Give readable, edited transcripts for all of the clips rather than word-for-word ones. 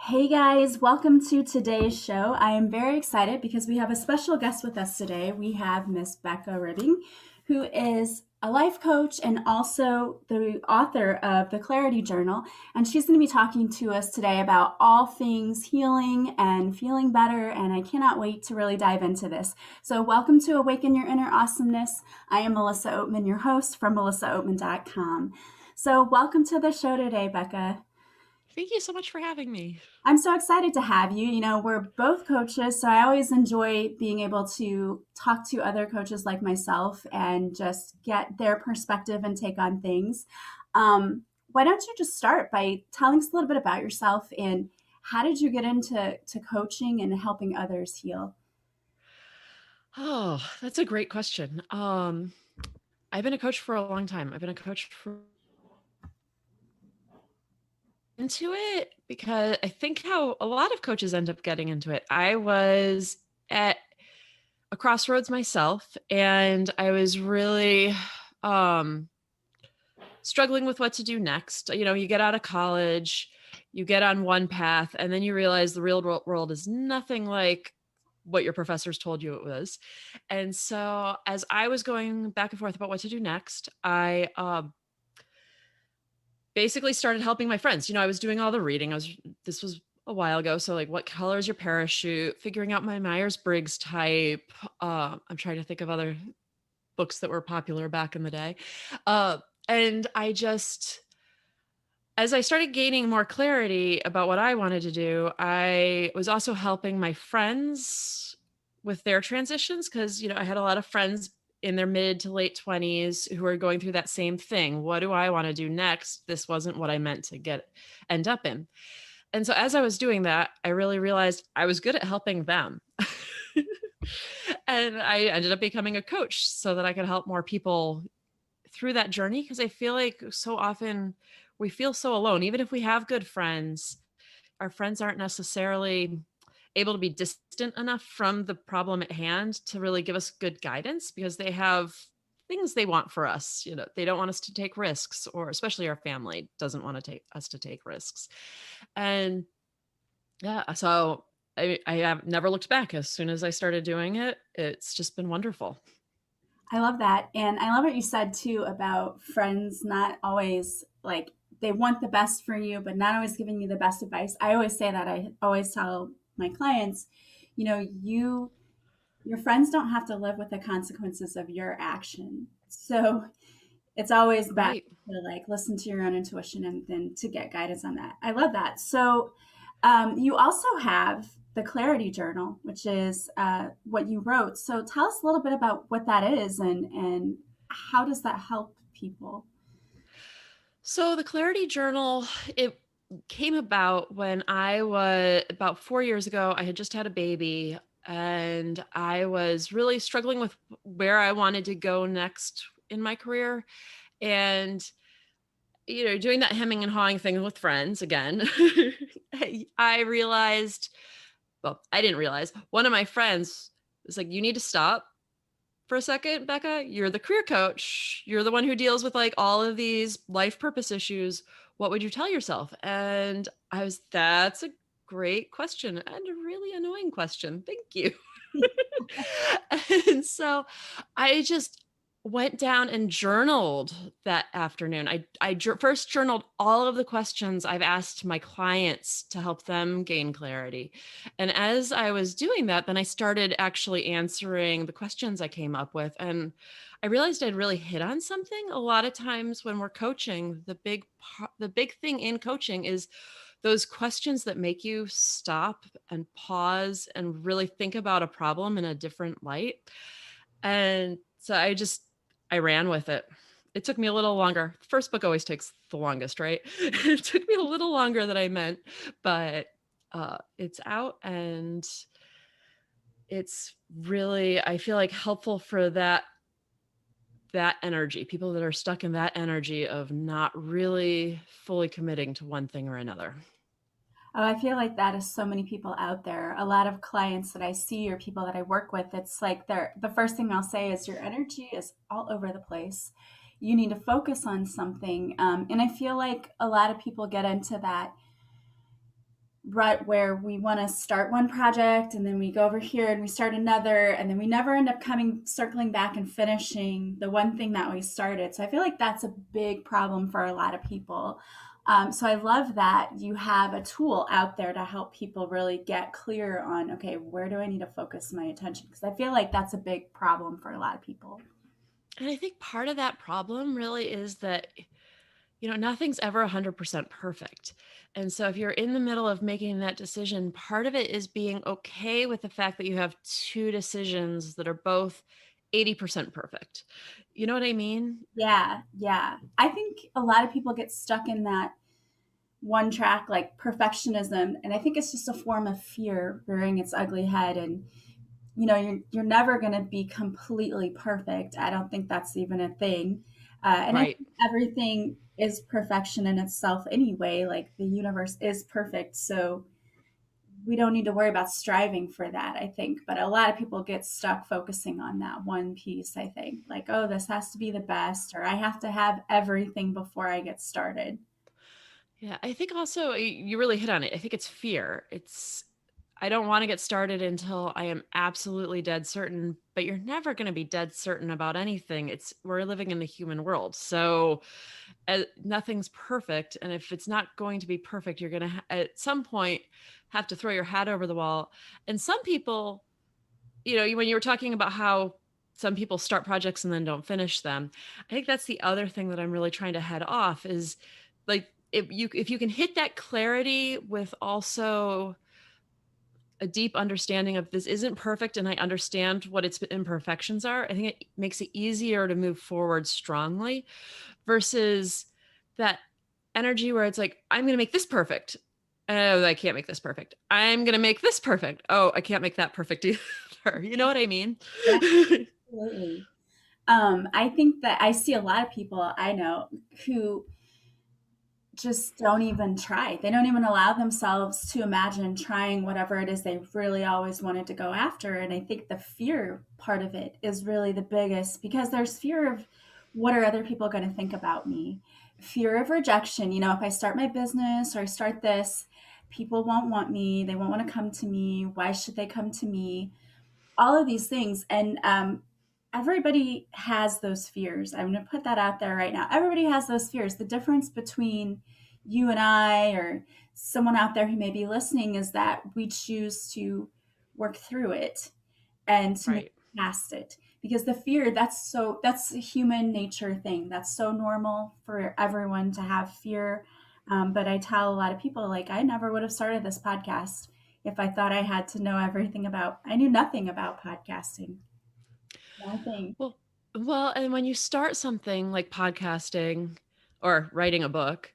Hey guys, welcome to today's show. I am very excited because we have a special guest with us today. We have Miss Becca Ribbing, who is a life coach and also the author of the Clarity Journal. And she's going to be talking to us today about all things healing and feeling better. And I cannot wait to really dive into this. So, welcome to Awaken Your Inner Awesomeness. I am Melissa Oatman, your host from melissaoatman.com. So, welcome to the show today, Becca. Thank you so much for having me. I'm so excited to have you. You know, we're both coaches, so I always enjoy being able to talk to other coaches like myself and just get their perspective and take on things. Why don't you just start by telling us a little bit about yourself and how did you get into coaching and helping others heal? Oh, that's a great question. I've been a coach for a long time. I've been a coach for into it because I think how a lot of coaches end up getting into it. I was at a crossroads myself and I was really um struggling with what to do next. You know, you get out of college, you get on one path, and then you realize the real world is nothing like what your professors told you it was. And so, as I was going back and forth about what to do next, I basically started helping my friends. You know, I was doing all the reading. This was a while ago. So, like, what color is your parachute? Figuring out my Myers Briggs type. I'm trying to think of other books that were popular back in the day. Uh, and I just, as I started gaining more clarity about what I wanted to do, I was also helping my friends with their transitions because, you know, I had a lot of friends in their mid to late 20s who were going through that same thing. What do I want to do next? This wasn't what I meant to end up in. And so as I was doing that, I really realized I was good at helping them. And I ended up becoming a coach so that I could help more people through that journey because I feel like so often we feel so alone. Even if we have good friends, our friends aren't necessarily able to be distant enough from the problem at hand to really give us good guidance because they have things they want for us. You know, they don't want us to take risks, or especially our family doesn't want to take us to take risks. And yeah, so I have never looked back. As soon as I started doing it, it's just been wonderful. I love that. And I love what you said too about friends not always like they want the best for you, but not always giving you the best advice. I always say that. I always tell my clients, you know, your friends don't have to live with the consequences of your action. So it's always best Right. to like listen to your own intuition and then to get guidance on that. I love that. So you also have the Clarity Journal, which is what you wrote. So tell us a little bit about what that is and how does that help people? So the Clarity Journal, it came about when I was about 4 years ago. I had just had a baby and I was really struggling with where I wanted to go next in my career. And, you know, doing that hemming and hawing thing with friends again, I realized, well, I didn't realize one of my friends was like, you need to stop for a second, Becca. You're the career coach. You're the one who deals with like all of these life purpose issues. What would you tell yourself? And that's a great question and a really annoying question. Thank you. And so I just went down and journaled that afternoon. First journaled all of the questions I've asked my clients to help them gain clarity. And as I was doing that, then I started actually answering the questions I came up with. And I realized I'd really hit on something. A lot of times when we're coaching, the big thing in coaching is those questions that make you stop and pause and really think about a problem in a different light. And so I ran with it. It took me a little longer. First book always takes the longest, right? It took me a little longer than I meant, but it's out and it's really, I feel like, helpful for that energy, people that are stuck in that energy of not really fully committing to one thing or another. Oh, I feel like that is so many people out there. A lot of clients that I see or people that I work with, it's like the first thing I'll say is your energy is all over the place. You need to focus on something. And I feel like a lot of people get into that rut where we want to start one project and then we go over here and we start another, and then we never end up circling back and finishing the one thing that we started. So I feel like that's a big problem for a lot of people. So I love that you have a tool out there to help people really get clear on, okay, where do I need to focus my attention? Because I feel like that's a big problem for a lot of people. And I think part of that problem really is that, nothing's ever 100% perfect. And so if you're in the middle of making that decision, part of it is being okay with the fact that you have two decisions that are both 80% perfect. You know what I mean? Yeah, yeah. I think a lot of people get stuck in that one track like perfectionism, and I think it's just a form of fear rearing its ugly head. And you're never going to be completely perfect. I don't think that's even a thing. And I Right. think everything is perfection in itself anyway. Like the universe is perfect, so we don't need to worry about striving for that, I think. But a lot of people get stuck focusing on that one piece, I think. Like, oh, this has to be the best, or I have to have everything before I get started. Yeah, I think also you really hit on it. I think it's fear. I don't want to get started until I am absolutely dead certain, but you're never going to be dead certain about anything. We're living in the human world. So nothing's perfect, and if it's not going to be perfect, you're going to at some point have to throw your hat over the wall. And some people, when you were talking about how some people start projects and then don't finish them, I think that's the other thing that I'm really trying to head off is like if you can hit that clarity with also a deep understanding of this isn't perfect and I understand what its imperfections are, I think it makes it easier to move forward strongly versus that energy where it's like, I'm going to make this perfect. Oh, I can't make this perfect. I'm going to make this perfect. Oh, I can't make that perfect either. You know what I mean? Yeah, absolutely. I think that I see a lot of people I know who just don't even try. They don't even allow themselves to imagine trying whatever it is they really always wanted to go after. And I think the fear part of it is really the biggest, because there's fear of what are other people going to think about me? Fear of rejection. If I start my business or I start this, people won't want me. They won't want to come to me. Why should they come to me? All of these things. And everybody has those fears. I'm going to put that out there right now. Everybody has those fears. The difference between you and I, or someone out there who may be listening, is that we choose to work through it and to move Right. past it. Because the fear, that's a human nature thing. That's so normal for everyone to have fear. But I tell a lot of people, like, I never would have started this podcast if I thought I had to know everything about. I knew nothing about podcasting. Nothing. Well, and when you start something like podcasting or writing a book,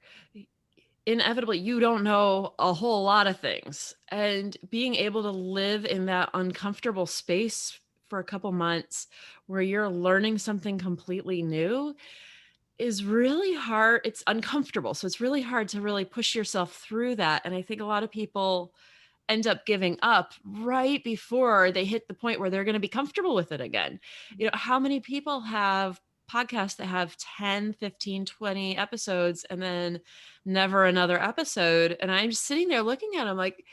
inevitably you don't know a whole lot of things. And being able to live in that uncomfortable space for a couple months where you're learning something completely new is really hard. It's uncomfortable. So it's really hard to really push yourself through that. And I think a lot of people end up giving up right before they hit the point where they're going to be comfortable with it again. How many people have podcasts that have 10, 15, 20 episodes and then never another episode? And I'm just sitting there looking at them like,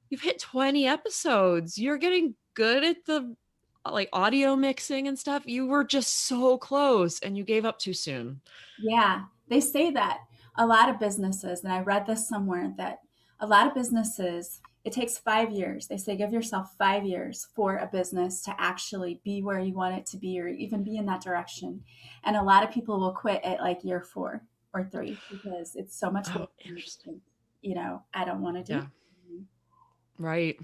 you've hit 20 episodes. You're getting good at the like audio mixing and stuff. You were just so close and you gave up too soon. Yeah, they say that a lot of businesses, and I read this somewhere, that a lot of businesses, it takes 5 years. They say give yourself 5 years for a business to actually be where you want it to be, or even be in that direction. And a lot of people will quit at like year 4 or 3 because it's so much work. Oh, interesting. I don't want to do Yeah, it. right.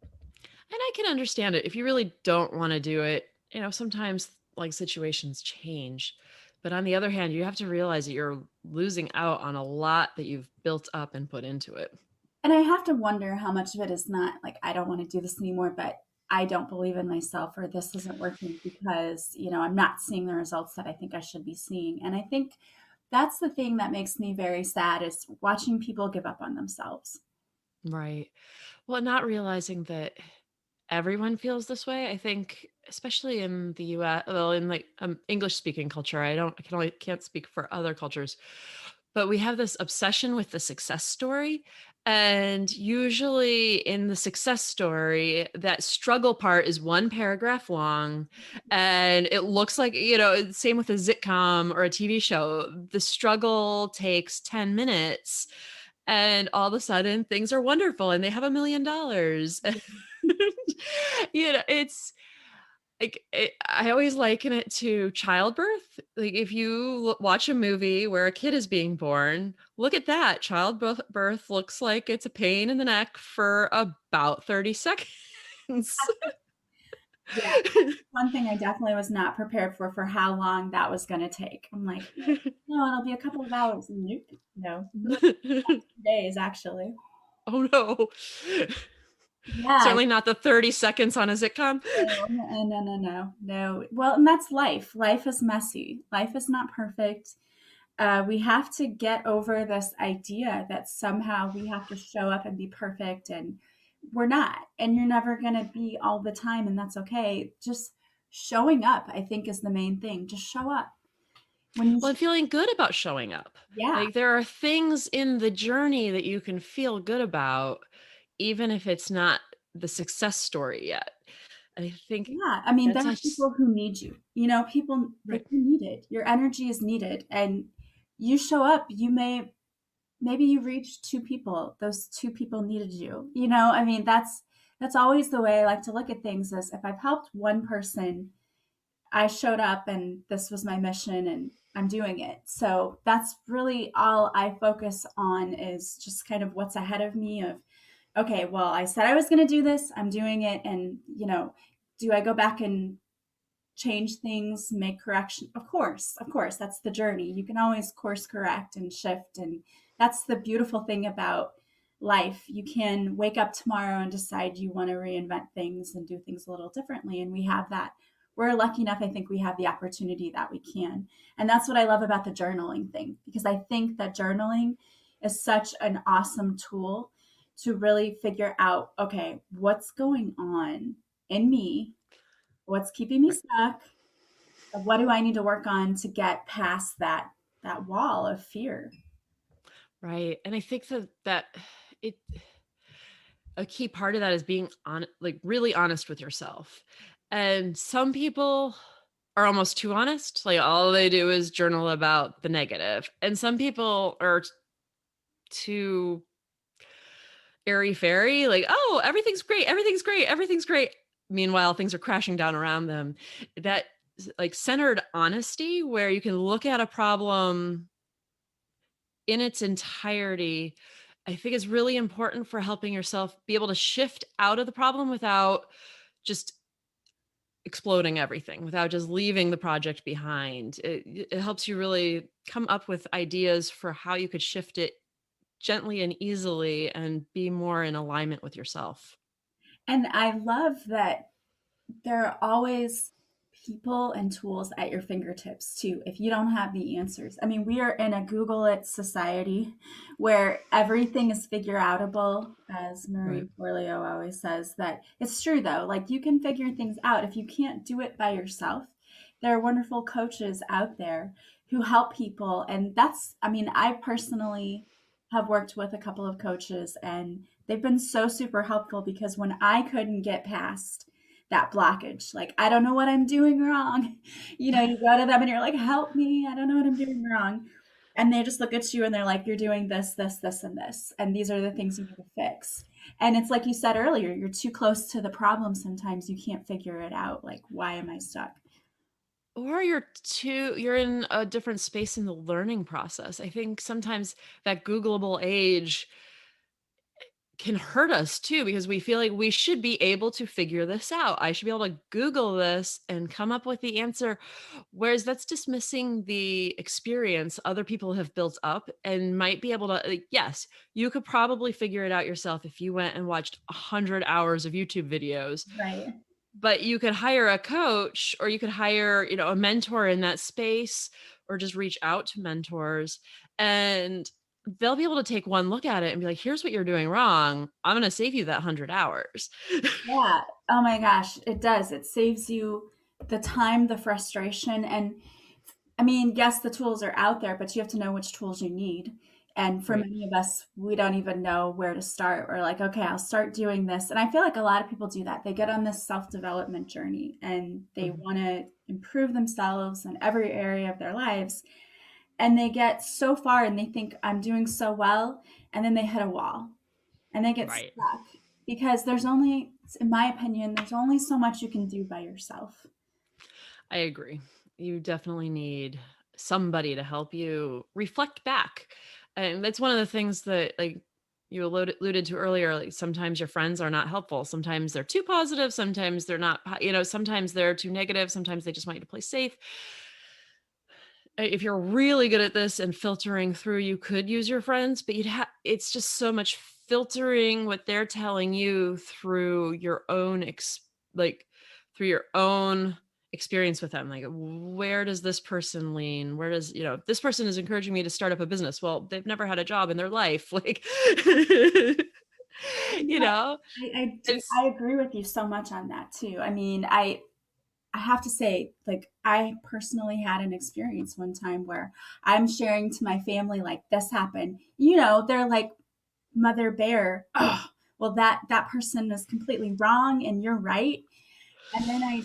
And I can understand it. If you really don't want to do it, sometimes like situations change. But on the other hand, you have to realize that you're losing out on a lot that you've built up and put into it. And I have to wonder how much of it is not like, I don't want to do this anymore, but I don't believe in myself, or this isn't working because, I'm not seeing the results that I think I should be seeing. And I think that's the thing that makes me very sad, is watching people give up on themselves. Right. Well, not realizing that everyone feels this way. I think, especially in the US, well, in like English speaking culture, can't speak for other cultures, but we have this obsession with the success story. And usually in the success story, that struggle part is one paragraph long. And it looks like, same with a sitcom or a TV show. The struggle takes 10 minutes and all of a sudden things are wonderful and they have $1 million. It's like I always liken it to childbirth. Like if you watch a movie where a kid is being born, look at that. Childbirth looks like it's a pain in the neck for about 30 seconds. Yeah. One thing I definitely was not prepared for how long that was going to take. I'm like, no, it'll be a couple of hours. Nope. No, days actually. Oh no. Yeah. Certainly not the 30 seconds on a sitcom. No, no, no, no, no. Well, and that's life. Life is messy. Life is not perfect. We have to get over this idea that somehow we have to show up and be perfect, and we're not. And you're never going to be all the time, and that's okay. Just showing up, I think, is the main thing. Just show up. When you, Well, and feeling good about showing up. yeah, Like there are things in the journey that you can feel good about, even if it's not the success story yet. And I think yeah. I mean, there that's are us. people who need you. People they Right. need it. Your energy is needed, and you show up. Maybe you reached two people. Those two people needed you. I mean, that's always the way I like to look at things. Is if I've helped one person, I showed up, and this was my mission, and I'm doing it. So that's really all I focus on, is just kind of what's ahead of me. Of okay, well, I said I was going to do this, I'm doing it. And do I go back and change things, make correction? Of course, that's the journey. You can always course correct and shift. And that's the beautiful thing about life. You can wake up tomorrow and decide you want to reinvent things and do things a little differently. And we have that. We're lucky enough, I think we have the opportunity that we can. And that's what I love about the journaling thing, because I think that journaling is such an awesome tool to really figure out, okay, what's going on in me, what's keeping me Right. stuck, what do I need to work on to get past that wall of fear. Right. And I think that it a key part of that is being on like really honest with yourself. And some people are almost too honest. Like all they do is journal about the negative. And some people are too airy fairy, like, oh, everything's great, everything's great, everything's great. Meanwhile, things are crashing down around them. That like centered honesty where you can look at a problem in its entirety, I think is really important for helping yourself be able to shift out of the problem without just exploding everything, without just leaving the project behind. It helps you really come up with ideas for how you could shift it gently and easily and be more in alignment with yourself. And I love that there are always people and tools at your fingertips too, if you don't have the answers. I mean, we are in a Google it society where everything is figure outable, as Right. Marie Forleo always says. That it's true though, like you can figure things out if you can't do it by yourself. There are wonderful coaches out there who help people. And that's, I mean, I personally have worked with a couple of coaches, and they've been so super helpful, because when I couldn't get past that blockage, like I don't know what I'm doing wrong, you go to them and you're like, help me, I don't know what I'm doing wrong. And they just look at you and they're like, you're doing this and this, and these are the things you need to fix. And it's like you said earlier, you're too close to the problem. Sometimes you can't figure it out, like, why am I stuck? Or you're in a different space in the learning process. I think sometimes that Googleable age can hurt us too because we feel like we should be able to figure this out. I should be able to Google this and come up with the answer. Whereas that's dismissing the experience other people have built up and might be able to, like, yes, you could probably figure it out yourself if you went and watched 100 hours of YouTube videos, Right. but you could hire a coach or you could hire, a mentor in that space or just reach out to mentors and they'll be able to take one look at it and be like, here's what you're doing wrong. I'm going to save you that 100 hours. Yeah. Oh my gosh, it does. It saves you the time, the frustration. And I mean, yes, the tools are out there, but you have to know which tools you need. And for Right. many of us, we don't even know where to start. We're like, okay, I'll start doing this. And I feel like a lot of people do that. They get on this self development journey and they Mhm. want to improve themselves in every area of their lives. And they get so far and they think, I'm doing so well. And then they hit a wall and they get Right. stuck because there's only, in my opinion, there's only so much you can do by yourself. I agree. You definitely need somebody to help you reflect back. And that's one of the things that like you alluded to earlier. Like sometimes your friends are not helpful. Sometimes they're too positive. Sometimes they're not, sometimes they're too negative. Sometimes they just want you to play safe. If you're really good at this and filtering through, you could use your friends, but it's just so much filtering what they're telling you through your own like through your own experience with them. Like, where does this person lean? Where does, this person is encouraging me to start up a business. Well, they've never had a job in their life. Like, you Yeah, know, I it's agree with you so much on that too. I mean, I have to say, like, I personally had an experience one time where I'm sharing to my family, like, this happened. They're like, Mother Bear, oh, well, that person is completely wrong and you're right. And then I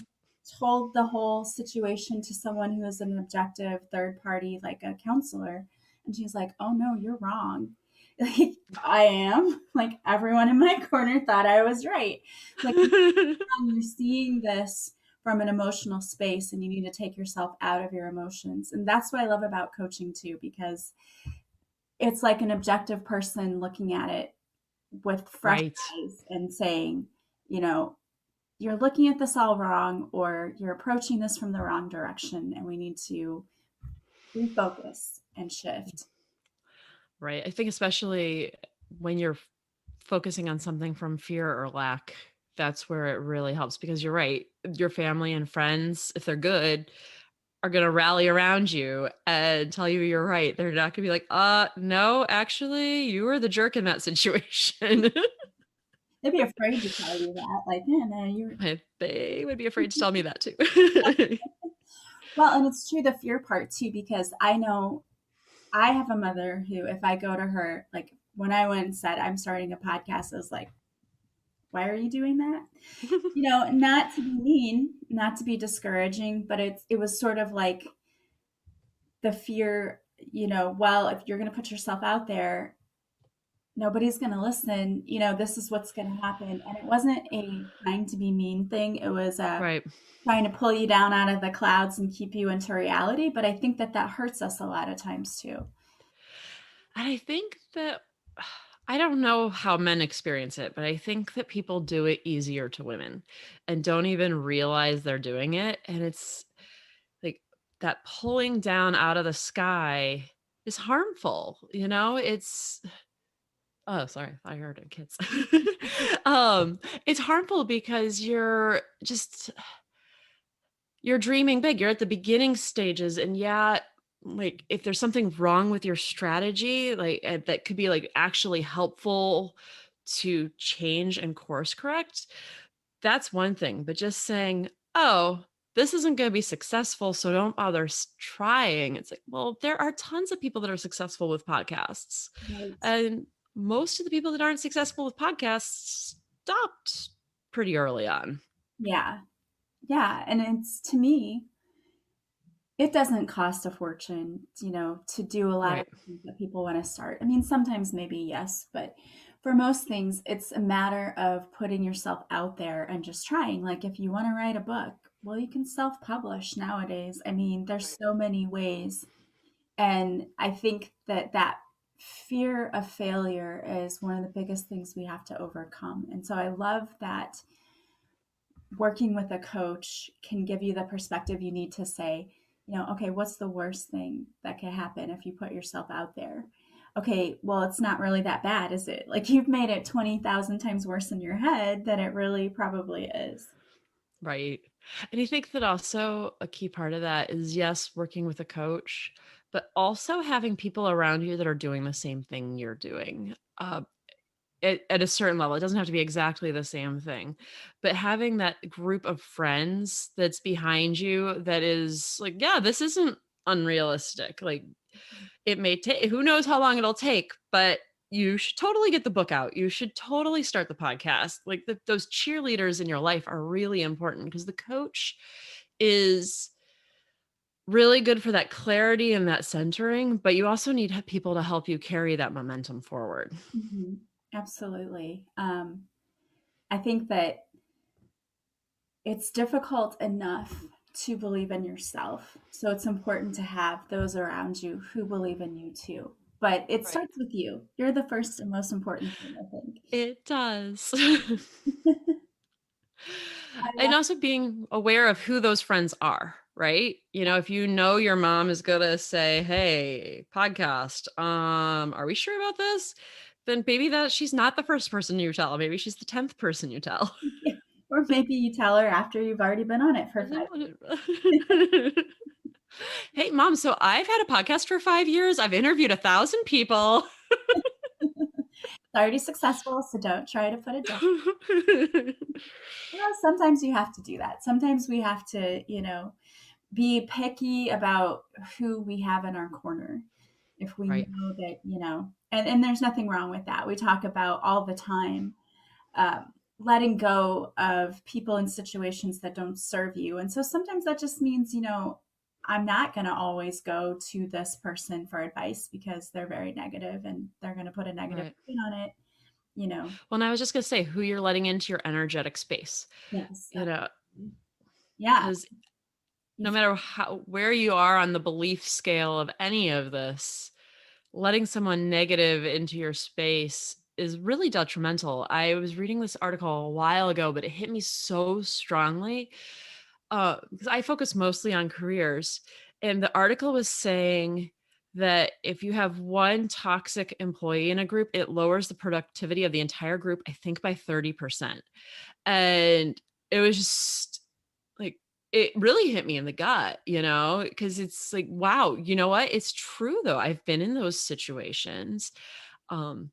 told the whole situation to someone who is an objective third party, like a counselor. And she's like, oh no, you're wrong. Like, I am. Like, everyone in my corner thought I was right. Like, you're seeing this from an emotional space and you need to take yourself out of your emotions. And that's what I love about coaching too, because it's like an objective person looking at it with fresh right. eyes and saying, you know, you're looking at this all wrong, or you're approaching this from the wrong direction, and we need to refocus and shift. Right. I think especially when you're focusing on something from fear or lack, that's where it really helps because you're right. Your family and friends, if they're good, are going to rally around you and tell you you're right. They're not going to be like, no, actually, you were the jerk in that situation." They'd be afraid to tell you that, like, yeah, no, you're They would be afraid to tell me that too. well, and it's true the fear part too, because I know I have a mother who, if I go to her, like when I went and said I'm starting a podcast, I was like, why are you doing that? Not to be mean, not to be discouraging, but it was sort of like the fear, well, if you're going to put yourself out there, nobody's going to listen. This is what's going to happen. And it wasn't a trying to be mean thing. It was a Right. trying to pull you down out of the clouds and keep you into reality. But I think that hurts us a lot of times too. And I think that I don't know how men experience it, but I think that people do it easier to women and don't even realize they're doing it. And it's like that pulling down out of the sky is harmful. It's oh, sorry, I heard it, kids. It's harmful because you're dreaming big. You're at the beginning stages, and yeah, like if there's something wrong with your strategy, like that could be like actually helpful to change and course correct, that's one thing. But just saying, oh, this isn't going to be successful, so don't bother trying. It's like, well, there are tons of people that are successful with podcasts. Right. And most of the people that aren't successful with podcasts stopped pretty early on. Yeah. Yeah. And it's, to me, it doesn't cost a fortune, to do a lot of Right. things that people want to start. I mean, sometimes maybe yes, but for most things, it's a matter of putting yourself out there and just trying. Like, if you want to write a book, well, you can self publish nowadays. I mean, there's Right. so many ways. And I think that fear of failure is one of the biggest things we have to overcome. And so I love that working with a coach can give you the perspective you need to say, okay, what's the worst thing that could happen if you put yourself out there? Okay, well, it's not really that bad, is it? Like, you've made it 20,000 times worse in your head than it really probably is. Right. And I think that also a key part of that is yes, working with a coach, but also having people around you that are doing the same thing you're doing. At a certain level, it doesn't have to be exactly the same thing, but having that group of friends that's behind you that is like, yeah, this isn't unrealistic. Like, It may take, who knows how long it'll take, but you should totally get the book out. You should totally start the podcast. Like those cheerleaders in your life are really important, because the coach is really good for that clarity and that centering, but you also need people to help you carry that momentum forward. Mhm. Absolutely. I think that it's difficult enough to believe in yourself. So it's important to have those around you who believe in you too. But it Right. starts with you. You're the first and most important thing, I think. It does. I And also being aware of who those friends are, right? You know, if you know your mom is going to say, "Hey, podcast, are we sure about this?" Then maybe that she's not the first person you tell. Maybe she's the 10th person you tell. or maybe you tell her after you've already been on it for And then 5 years. hey, mom, so I've had a podcast for 5 years. I've interviewed 1,000 people. It's already successful, so don't try to put it down. Well, sometimes you have to do that. Sometimes we have to, be picky about who we have in our corner. If we Right, know that, and there's nothing wrong with that. We talk about all the time letting go of people in situations that don't serve you. And so sometimes that just means, I'm not going to always go to this person for advice because they're very negative and they're going to put a negative right. spin on it, you know. Well, and I was just going to say who you're letting into your energetic space, Yes. you know, Yeah. because no You matter where you are on the belief scale of any of this, letting someone negative into your space is really detrimental. I was reading this article a while ago, but it hit me so strongly because I focus mostly on careers. And the article was saying that if you have one toxic employee in a group, it lowers the productivity of the entire group, I think by 30%. And it was just like, it really hit me in the gut, because it's like, wow, you know what? It's true though. I've been in those situations. Um,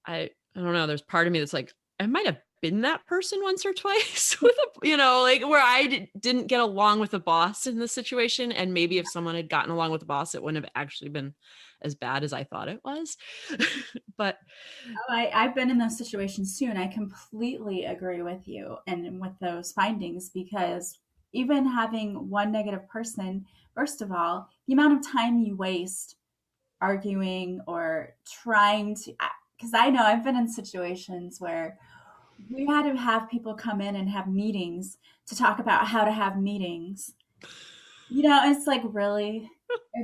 I don't know. There's part of me that's like, I might have been that person once or twice with like where I didn't get along with the boss in the situation. And maybe if someone had gotten along with the boss, it wouldn't have actually been as bad as I thought it was. But I've been in those situations too, and I completely agree with you and with those findings because even having one negative person, first of all, the amount of time you waste arguing or trying to, because I know I've been in situations where we had to have people come in and have meetings to talk about how to have meetings. It's like, really?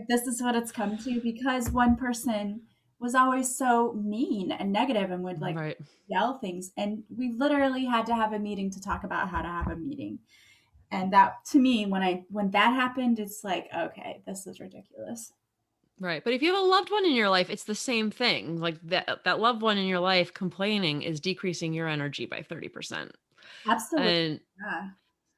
This is what it's come to because one person was always so mean and negative and would like right. yell things. And we literally had to have a meeting to talk about how to have a meeting. And that to me, when that happened, it's like, okay, this is ridiculous. Right. But if you have a loved one in your life, it's the same thing. Like that loved one in your life complaining is decreasing your energy by 30%. Absolutely. And Yeah.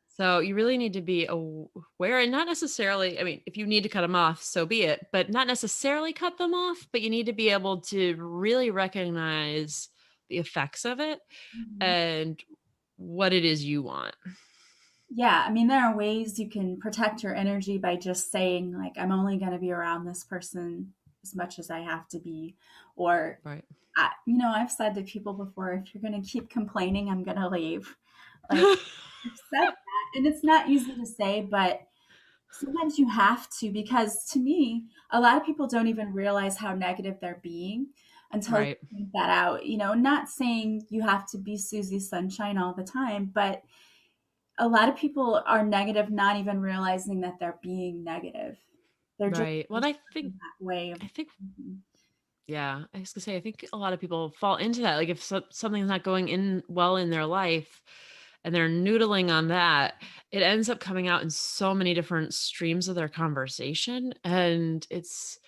so you really need to be aware, and not necessarily, I mean, if you need to cut them off, so be it, but not necessarily cut them off, but you need to be able to really recognize the effects of it Mhm. and what it is you want. Yeah, I mean, there are ways you can protect your energy by just saying, like, I'm only going to be around this person as much as I have to be. Or, Right. I've said to people before, if you're going to keep complaining, I'm going to leave. Like, I've said that. And it's not easy to say, but sometimes you have to, because to me, a lot of people don't even realize how negative they're being until you Right. point that out. Not saying you have to be Susie Sunshine all the time, but a lot of people are negative, not even realizing that they're being negative. They're just Right. Well, in that way of. I think Mhm. Yeah, I was gonna say, I think a lot of people fall into that. Like if something's not going in well in their life and they're noodling on that, it ends up coming out in so many different streams of their conversation. And it's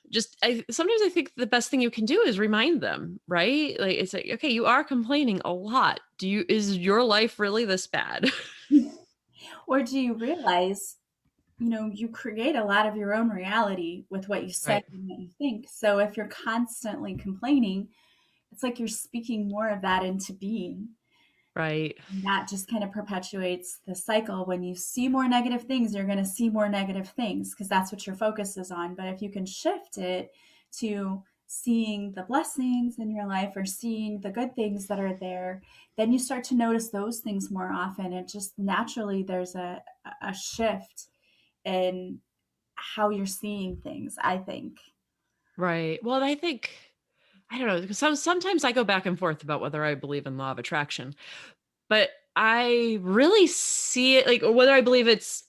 just, sometimes I think the best thing you can do is remind them, right? Like it's like, okay, you are complaining a lot. Is your life really this bad? Or do you realize, you create a lot of your own reality with what you say Right. and what you think. So if you're constantly complaining, it's like you're speaking more of that into being. Right. And that just kind of perpetuates the cycle. When you see more negative things, you're going to see more negative things because that's what your focus is on. But if you can shift it to seeing the blessings in your life or seeing the good things that are there, then you start to notice those things more often. And just naturally, there's a shift in how you're seeing things, I think. Right. Well, I think I don't know, because sometimes I go back and forth about whether I believe in law of attraction, but I really see it like whether I believe it's,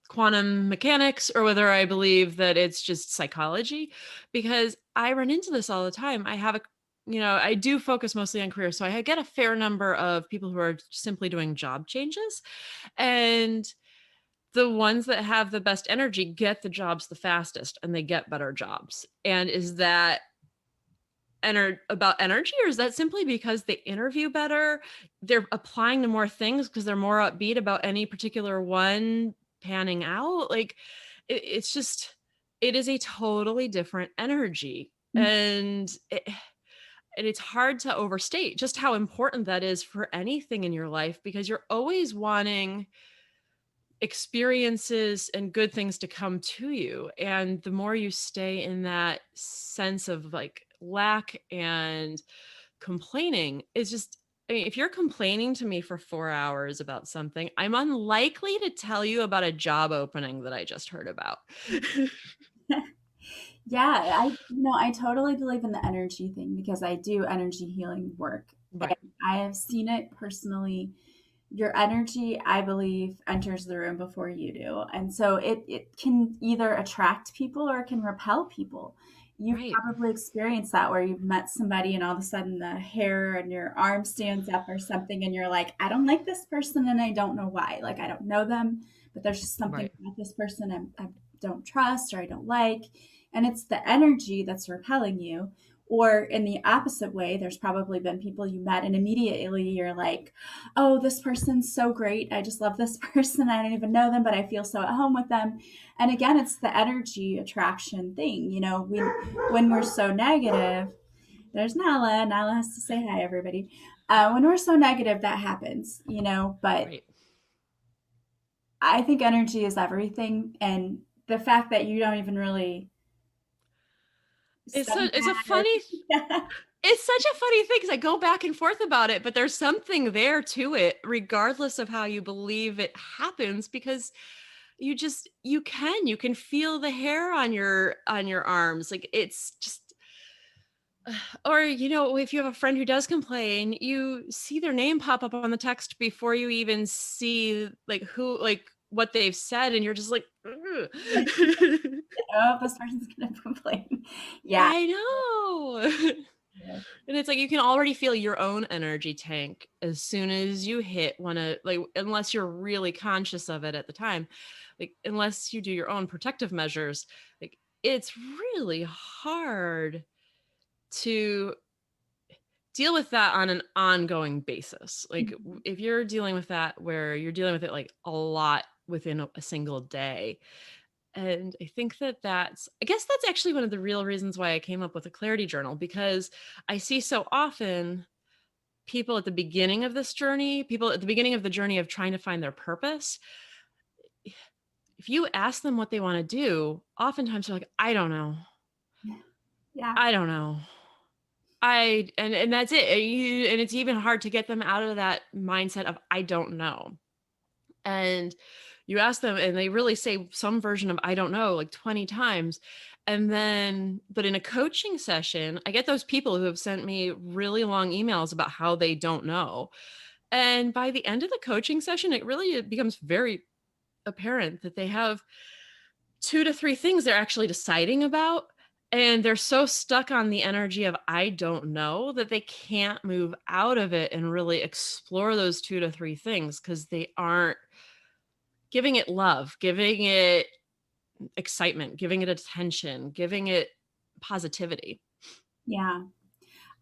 quantum mechanics or whether I believe that it's just psychology, because I run into this all the time. I do focus mostly on career. So I get a fair number of people who are simply doing job changes. And the ones that have the best energy get the jobs the fastest and they get better jobs. And is that about energy, or is that simply because they interview better? They're applying to more things because they're more upbeat about any particular one panning out. Like it's just, it is a totally different energy. And it's hard to overstate just how important that is for anything in your life, because you're always wanting experiences and good things to come to you. And the more you stay in that sense of like lack and complaining, is just, I mean, if you're complaining to me for 4 hours about something, I'm unlikely to tell you about a job opening that I just heard about. Yeah, I totally believe in the energy thing because I do energy healing work. Right. I have seen it personally. Your energy, I believe, enters the room before you do. And so it can either attract people or it can repel people. You've Right. probably experienced that where you've met somebody and all of a sudden the hair on your arm stands up or something, and you're like, I don't like this person and I don't know why. Like, I don't know them, but there's just something Right. about this person I don't trust or I don't like. And it's the energy that's repelling you. Or in the opposite way, there's probably been people you met and immediately you're like, oh, this person's so great. I just love this person. I don't even know them, but I feel so at home with them. And again, it's the energy attraction thing. When we're so negative, there's Nala. Nala has to say hi, everybody. When we're so negative, that happens. But Right. I think energy is everything. And the fact that you don't even really study It's a that. funny It's such a funny thing because I go back and forth about it, but there's something there to it, regardless of how you believe it happens, because you can feel the hair on your arms. Like it's just, or if you have a friend who does complain, you see their name pop up on the text before you even see like what they've said, and you're just like, "Ugh." Oh, this person's going to complain. Yeah. I know. And it's like you can already feel your own energy tank as soon as you hit one of like, unless you're really conscious of it at the time, like unless you do your own protective measures, like it's really hard to deal with that on an ongoing basis. Like if you're dealing with that where you're dealing with it like a lot within a single day. And I think I guess that's actually one of the real reasons why I came up with a clarity journal, because I see so often people at the beginning of the journey of trying to find their purpose. If you ask them what they want to do, oftentimes they're like, I don't know. Yeah. I don't know. And that's it. And it's even hard to get them out of that mindset of I don't know. And you ask them and they really say some version of I don't know like 20 times. But in a coaching session, I get those people who have sent me really long emails about how they don't know. And by the end of the coaching session, it becomes very apparent that they have 2 to 3 things they're actually deciding about. And they're so stuck on the energy of I don't know that they can't move out of it and really explore those 2 to 3 things because they aren't giving it love, giving it excitement, giving it attention, giving it positivity. Yeah.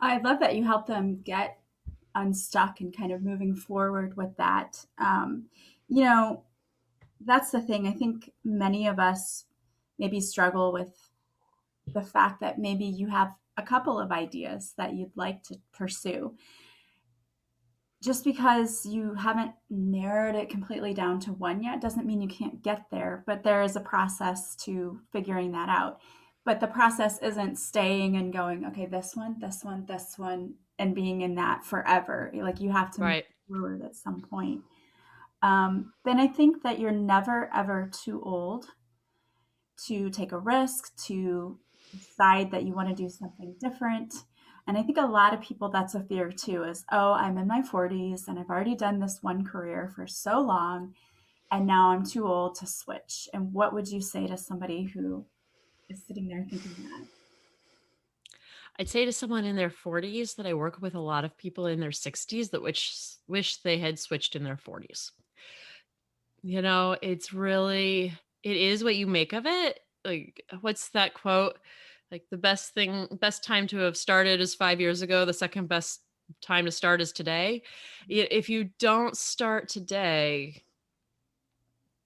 I love that you help them get unstuck and kind of moving forward with that. You know, that's the thing. I think many of us maybe struggle with the fact that maybe you have a couple of ideas that you'd like to pursue. just because you haven't narrowed it completely down to one yet doesn't mean you can't get there, but there is a process to figuring that out. But the process isn't staying and going, okay, this one, this one, this one, and being in that forever. Like you have to move Right. forward at some point. Then I think that you're never ever too old to take a risk, to decide that you want to do something different. And I think a lot of people, that's a fear too, is, oh, I'm in my 40s and I've already done this one career for so long, and now I'm too old to switch. And what would you say to somebody who is sitting there thinking that? I'd say to someone in their 40s that I work with a lot of people in their 60s that wish they had switched in their 40s. It's really, it is what you make of it. Like, what's that quote? Like, best time to have started is 5 years ago. The second best time to start is today. If you don't start today,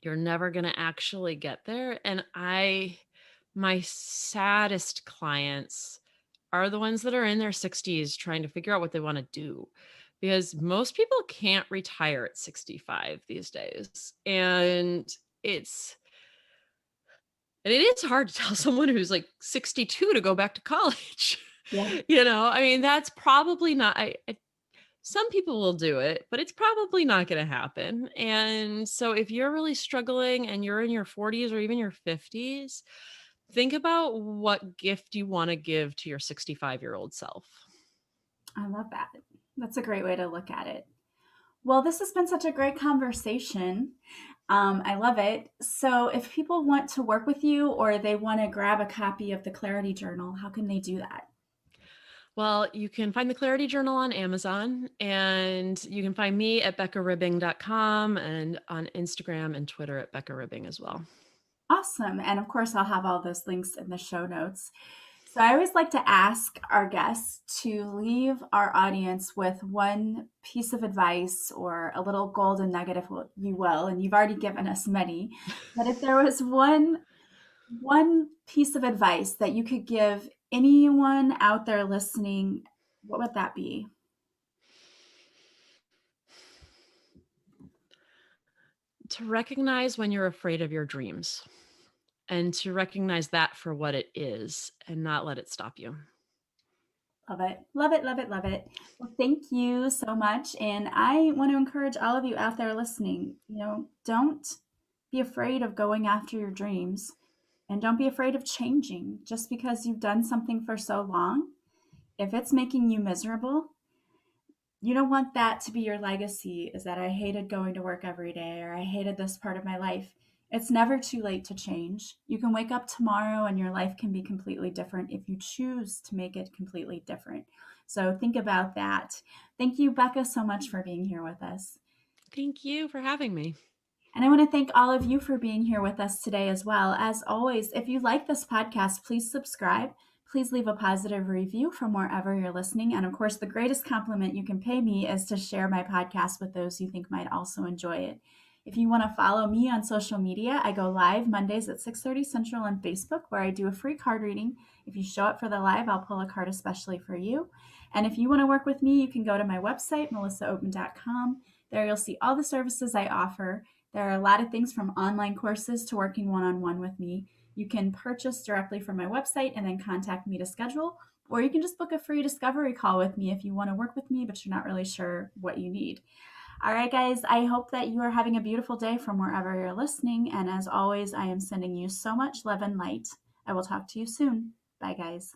you're never going to actually get there. And my saddest clients are the ones that are in their 60s trying to figure out what they want to do, because most people can't retire at 65 these days. It's and it is hard to tell someone who's like 62 to go back to college. Yeah, I mean, that's probably not, some people will do it, but it's probably not going to happen. And so if you're really struggling and you're in your 40s or even your 50s, think about what gift you want to give to your 65-year-old self. I love that. That's a great way to look at it. Well, this has been such a great conversation. I love it. So, if people want to work with you or they want to grab a copy of the Clarity Journal, how can they do that? Well, you can find the Clarity Journal on Amazon, and you can find me at beccaribbing.com and on Instagram and Twitter at Becca Ribbing as well. Awesome. And of course, I'll have all those links in the show notes. So, I always like to ask our guests to leave our audience with one piece of advice or a little golden nugget, if you will. And you've already given us many. But if there was one piece of advice that you could give anyone out there listening, what would that be? To recognize when you're afraid of your dreams, and to recognize that for what it is and not let it stop you. Love it. Love it. Love it. Love it. Well, thank you so much. And I want to encourage all of you out there listening, don't be afraid of going after your dreams, and don't be afraid of changing just because you've done something for so long. If it's making you miserable, you don't want that to be your legacy, is that I hated going to work every day or I hated this part of my life. It's never too late to change. You can wake up tomorrow and your life can be completely different if you choose to make it completely different. So think about that. Thank you, Becca, so much for being here with us. Thank you for having me. And I want to thank all of you for being here with us today as well. As always, if you like this podcast, please subscribe. Please leave a positive review from wherever you're listening. And of course, the greatest compliment you can pay me is to share my podcast with those you think might also enjoy it. If you want to follow me on social media, I go live Mondays at 6:30 Central on Facebook, where I do a free card reading. If you show up for the live, I'll pull a card especially for you. And if you want to work with me, you can go to my website, melissaopen.com. There you'll see all the services I offer. There are a lot of things from online courses to working one-on-one with me. You can purchase directly from my website and then contact me to schedule, or you can just book a free discovery call with me if you want to work with me, but you're not really sure what you need. All right, guys, I hope that you are having a beautiful day from wherever you're listening. And as always, I am sending you so much love and light. I will talk to you soon. Bye, guys.